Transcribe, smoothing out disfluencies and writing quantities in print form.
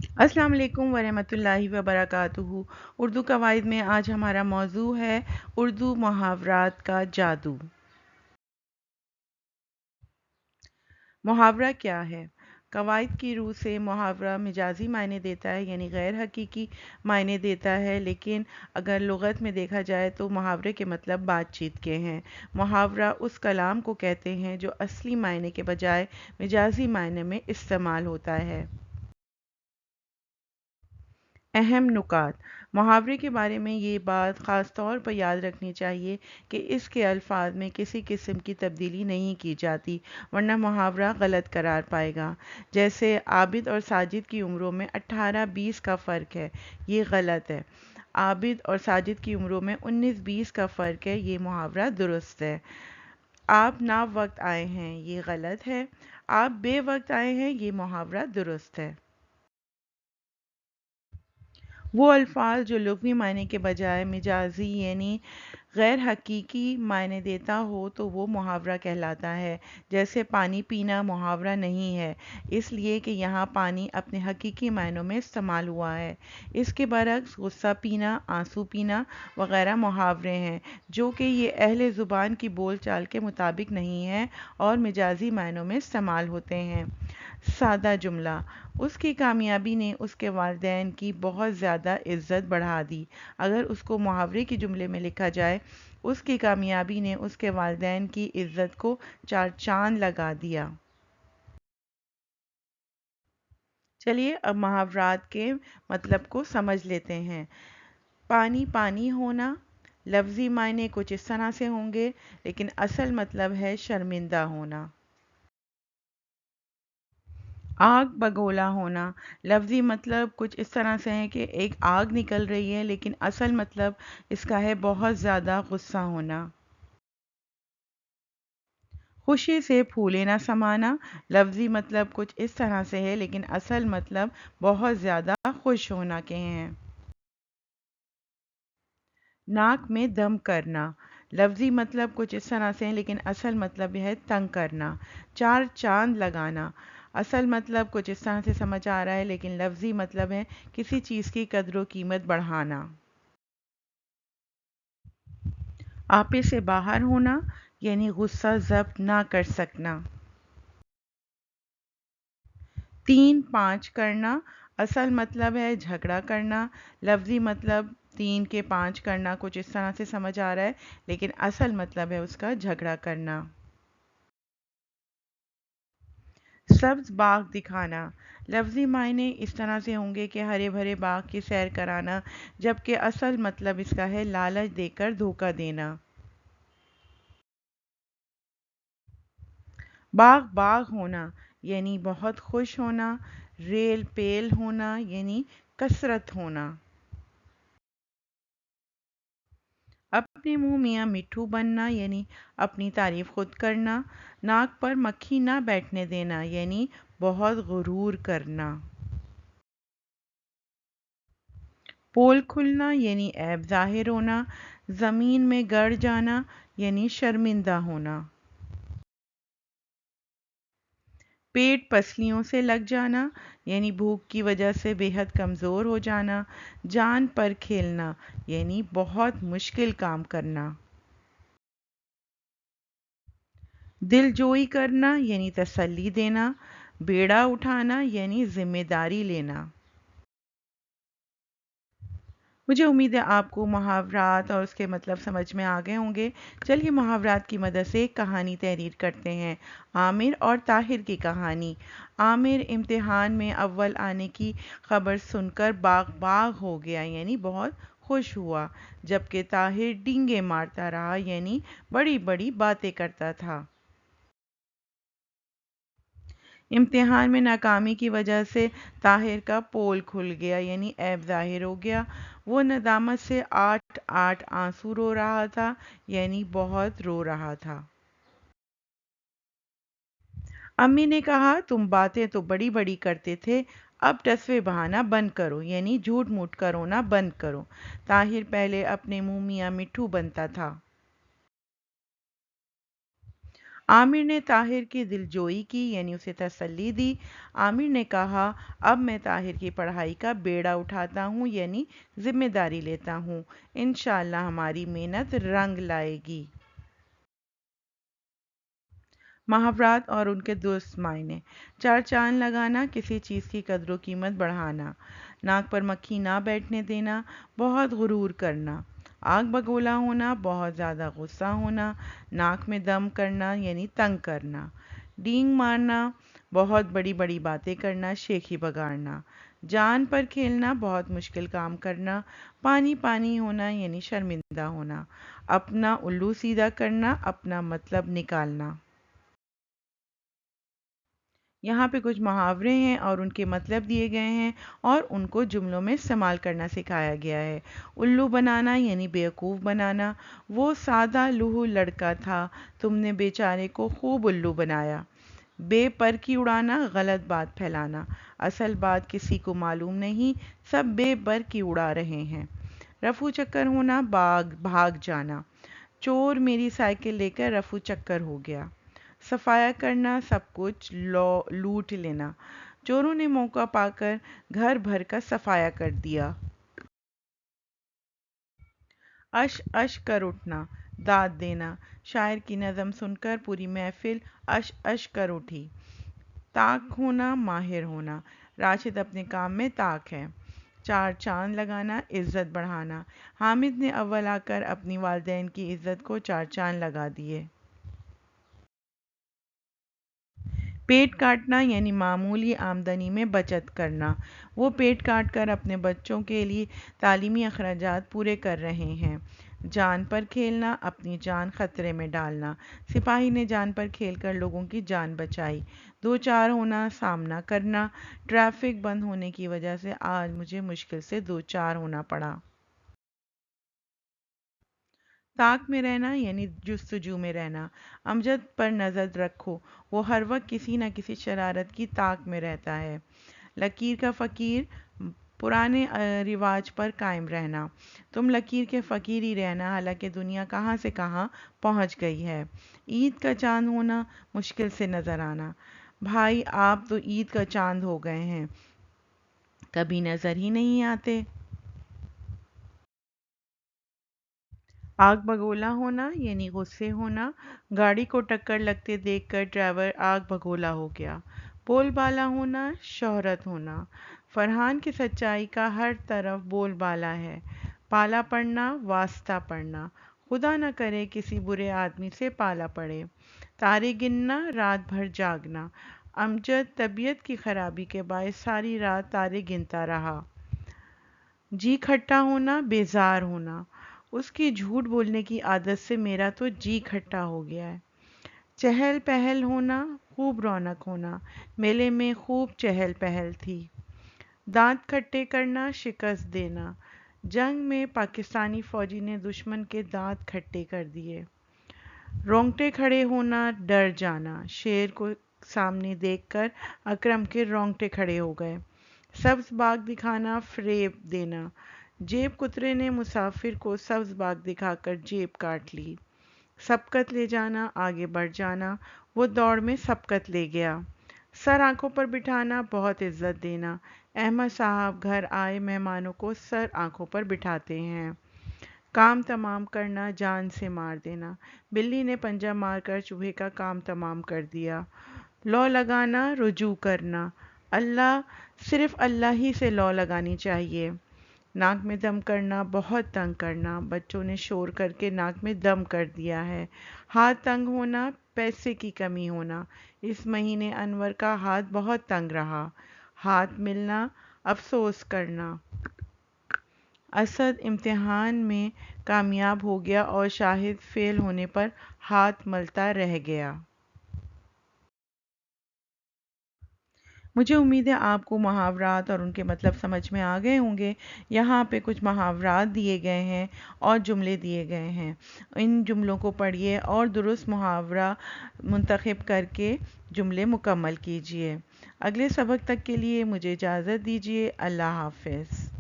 अस्सलाम वालेकुम वरहमतुल्लाहि वबरकातुहू। उर्दू कवायद में आज हमारा मौजू है उर्दू मुहावरात का जादू। मुहावरा क्या है? कवायद की रूह से मुहावरा मिजाजी मायने देता है, यानी गैर हकीकी मायने देता है, लेकिन अगर लुगत में देखा जाए तो मुहावरे के मतलब बातचीत के हैं। मुहावरा उस कलाम को कहते हैं जो असली मायने के बजाय मिजाजी मायने में इस्तेमाल होता है। अहम नुकात। मुहावरे के बारे में ये बात ख़ास तौर पर याद रखनी चाहिए कि इसके अल्फाज में किसी किस्म की तब्दीली नहीं की जाती, वरना मुहावरा गलत करार पाएगा। जैसे आबिद और साजिद की उम्रों में 18-20 का फ़र्क है, ये गलत है। आबिद और साजिद की उम्रों में 19-20 का फ़र्क है, ये मुहावरा दुरुस्त है। आप ना वक्त आए हैं, ये गलत है। आप बे वक्त आए हैं, ये मुहावरा दुरुस्त है। वो अल्फाज जो लुग़वी मायने के बजाय मिजाजी यानी गैर हकीकी मायने देता हो तो वो मुहावरा कहलाता है। जैसे पानी पीना मुहावरा नहीं है, इसलिए कि यहाँ पानी अपने हकीकी मायनों में इस्तेमाल हुआ है। इसके बरक्स गुस्सा पीना, आंसू पीना वगैरह मुहावरे हैं जो कि ये अहले ज़ुबान की बोल चाल के मुताबिक नहीं है और मिजाजी मायनों में इस्तेमाल होते हैं। सादा जुमला। उसकी कामयाबी ने उसके वालिदैन की बहुत ज़्यादा इज़्ज़त बढ़ा दी। अगर उसको मुहावरे के जुमले में लिखा जाए, उसकी कामयाबी ने उसके वालिदैन की इज़्ज़त को चार चाँद लगा दिया। चलिए अब मुहावरात के मतलब को समझ लेते हैं। पानी पानी होना, लफ्ज़ी मायने कुछ इस तरह से होंगे, लेकिन असल मतलब है शर्मिंदा होना। आग बगोला होना, लफ्ज़ी मतलब कुछ इस तरह से है कि एक आग निकल रही है, लेकिन असल मतलब इसका है बहुत ज़्यादा गुस्सा होना। खुशी से फूले ना समाना, लफ्ज़ी मतलब कुछ इस तरह से है, लेकिन असल मतलब बहुत ज़्यादा खुश होना के हैं। नाक में दम करना, लफ्ज़ी मतलब कुछ इस तरह से है, लेकिन असल मतलब यह है तंग करना। चार चांद लगाना, असल मतलब कुछ इस तरह से समझ आ रहा है, लेकिन लफ्ज़ी मतलब है किसी चीज़ की कद्र व कीमत बढ़ाना। आपे से बाहर होना, यानी गुस्सा ज़ब्त ना कर सकना। तीन पाँच करना, असल मतलब है झगड़ा करना, लफ्ज़ी मतलब तीन के पाँच करना कुछ इस तरह से समझ आ रहा है, लेकिन असल मतलब है उसका झगड़ा करना। सब्ज़ बाग दिखाना, लफ्ज़ी मायने इस तरह से होंगे कि हरे भरे बाग की सैर कराना, जबकि असल मतलब इसका है लालच देकर धोखा देना। बाग बाग होना, यानी बहुत खुश होना, रेल पेल होना, यानी कसरत होना। अपने मुंह मियाँ मिट्ठू बनना, यानी अपनी तारीफ खुद करना। नाक पर मक्खी ना बैठने देना, यानी बहुत गुरूर करना। पोल खुलना, यानी ऐब ज़ाहिर होना। ज़मीन में गड़ जाना, यानी शर्मिंदा होना। पेट पसलियों से लग जाना, यानी भूख की वजह से बेहद कमज़ोर हो जाना। जान पर खेलना, यानी बहुत मुश्किल काम करना। दिलजोई करना, यानी तसल्ली देना। बेड़ा उठाना, यानी ज़िम्मेदारी लेना। मुझे उम्मीद है आपको मुहावरात और उसके मतलब समझ में आ गए होंगे। चलिए मुहावरात की मदद से एक कहानी तहरीर करते हैं। आमिर और ताहिर की कहानी। आमिर इम्तिहान में अव्वल आने की खबर सुनकर बाग बाग हो गया, यानी बहुत खुश हुआ, जबकि ताहिर डींगे मारता रहा, यानी बड़ी बड़ी बातें करता था। इम्तिहान में नाकामी की वजह से ताहिर का पोल खुल गया, यानी ऐब ज़ाहिर हो गया। वो नदामत से आठ आठ आंसू रो रहा था, यानी बहुत रो रहा था। अम्मी ने कहा, तुम बातें तो बड़ी बड़ी करते थे, अब टसवे बहाना बंद करो, यानी झूठ मूठ का रोना बंद करो। ताहिर पहले अपने मुंह मियाँ मिट्ठू बनता था। عامر نے طاہر کی دلجوئی کی یعنی اسے تسلی دی۔ عامر نے کہا اب میں طاہر کی پڑھائی کا بیڑا اٹھاتا ہوں یعنی ذمہ داری لیتا ہوں، انشاءاللہ ہماری محنت رنگ لائے گی۔ محاورات اور ان کے درست معنی۔ چار چاند لگانا، کسی چیز کی قدر و قیمت بڑھانا۔ ناک پر مکھی نہ بیٹھنے دینا، بہت غرور کرنا۔ آگ بگولا ہونا، بہت زیادہ غصہ ہونا۔ ناک میں دم کرنا یعنی تنگ کرنا۔ ڈینگ مارنا، بہت بڑی بڑی باتیں کرنا، شیخی بگاڑنا۔ جان پر کھیلنا، بہت مشکل کام کرنا۔ پانی پانی ہونا یعنی شرمندہ ہونا۔ اپنا الو سیدھا کرنا، اپنا مطلب نکالنا۔ یہاں پہ کچھ محاورے ہیں اور ان کے مطلب دیے گئے ہیں اور ان کو جملوں میں استعمال کرنا سکھایا گیا ہے۔ الو بنانا یعنی بیوقوف بنانا، وہ سادہ لوح لڑکا تھا، تم نے بیچارے کو خوب الو بنایا۔ بے پر کی اڑانا، غلط بات پھیلانا، اصل بات کسی کو معلوم نہیں، سب بے پر کی اڑا رہے ہیں۔ رفو چکر ہونا، بھاگ جانا، چور میری سائیکل لے کر رفو چکر ہو گیا۔ صفایا کرنا، سب کچھ لوٹ لینا، چوروں نے موقع پا کر گھر بھر کا صفایا کر دیا۔ اش اش کر اٹھنا، داد دینا، شاعر کی نظم سن کر پوری محفل اش اش کر اٹھی۔ تاک ہونا، ماہر ہونا، راشد اپنے کام میں تاک ہے۔ چار چاند لگانا، عزت بڑھانا، حامد نے اول آ کر اپنی والدین کی عزت کو چار چاند لگا دیے۔ پیٹ کاٹنا یعنی معمولی آمدنی میں بچت کرنا، وہ پیٹ کاٹ کر اپنے بچوں کے لیے تعلیمی اخراجات پورے کر رہے ہیں۔ جان پر کھیلنا، اپنی جان خطرے میں ڈالنا، سپاہی نے جان پر کھیل کر لوگوں کی جان بچائی۔ دو چار ہونا، سامنا کرنا، ٹریفک بند ہونے کی وجہ سے آج مجھے مشکل سے دو چار ہونا پڑا۔ طاق میں رہنا یعنی جستجو میں رہنا، امجد پر نظر رکھو، وہ ہر وقت کسی نہ کسی شرارت کی طاق میں رہتا ہے۔ لکیر کا فقیر، پرانے رواج پر قائم رہنا، تم لکیر کے فقیر ہی رہنا، حالانکہ دنیا کہاں سے کہاں پہنچ گئی ہے۔ عید کا چاند ہونا، مشکل سے نظر آنا، بھائی آپ تو عید کا چاند ہو گئے ہیں، کبھی نظر ہی نہیں آتے۔ آگ بگولا ہونا یعنی غصے ہونا، گاڑی کو ٹکر لگتے دیکھ کر ڈرائیور آگ بگولا ہو گیا۔ بول بالا ہونا، شہرت ہونا، فرحان کی سچائی کا ہر طرف بول بالا ہے۔ پالا پڑنا، واسطہ پڑنا، خدا نہ کرے کسی برے آدمی سے پالا پڑے۔ تارے گننا، رات بھر جاگنا، امجد طبیعت کی خرابی کے باعث ساری رات تارے گنتا رہا۔ جی کھٹا ہونا، بیزار ہونا، اس کی جھوٹ بولنے کی عادت سے میرا تو جی کھٹا ہو گیا ہے۔ چہل پہل ہونا، خوب رونق ہونا، میلے میں خوب چہل پہل تھی۔ دانت کھٹے کرنا، شکست دینا، جنگ میں پاکستانی فوجی نے دشمن کے دانت کھٹے کر دیے۔ رونگٹے کھڑے ہونا، ڈر جانا، شیر کو سامنے دیکھ کر اکرم کے رونگٹے کھڑے ہو گئے۔ سبز باغ دکھانا، فریب دینا، جیب کترے نے مسافر کو سبز باغ دکھا کر جیب کاٹ لی۔ سبقت لے جانا، آگے بڑھ جانا، وہ دوڑ میں سبقت لے گیا۔ سر آنکھوں پر بٹھانا، بہت عزت دینا، احمد صاحب گھر آئے مہمانوں کو سر آنکھوں پر بٹھاتے ہیں۔ کام تمام کرنا، جان سے مار دینا، بلی نے پنجہ مار کر چوہے کا کام تمام کر دیا۔ لو لگانا، رجوع کرنا، اللہ، صرف اللہ ہی سے لو لگانی چاہیے۔ ناک میں دم کرنا، بہت تنگ کرنا، بچوں نے شور کر کے ناک میں دم کر دیا ہے۔ ہاتھ تنگ ہونا، پیسے کی کمی ہونا، اس مہینے انور کا ہاتھ بہت تنگ رہا۔ ہاتھ ملنا، افسوس کرنا، اسد امتحان میں کامیاب ہو گیا اور شاہد فیل ہونے پر ہاتھ ملتا رہ گیا۔ مجھے امید ہے آپ کو محاورات اور ان کے مطلب سمجھ میں آ گئے ہوں گے۔ یہاں پہ کچھ محاورات دیے گئے ہیں اور جملے دیے گئے ہیں، ان جملوں کو پڑھیے اور درست محاورہ منتخب کر کے جملے مکمل کیجیے۔ اگلے سبق تک کے لیے مجھے اجازت دیجیے۔ اللہ حافظ۔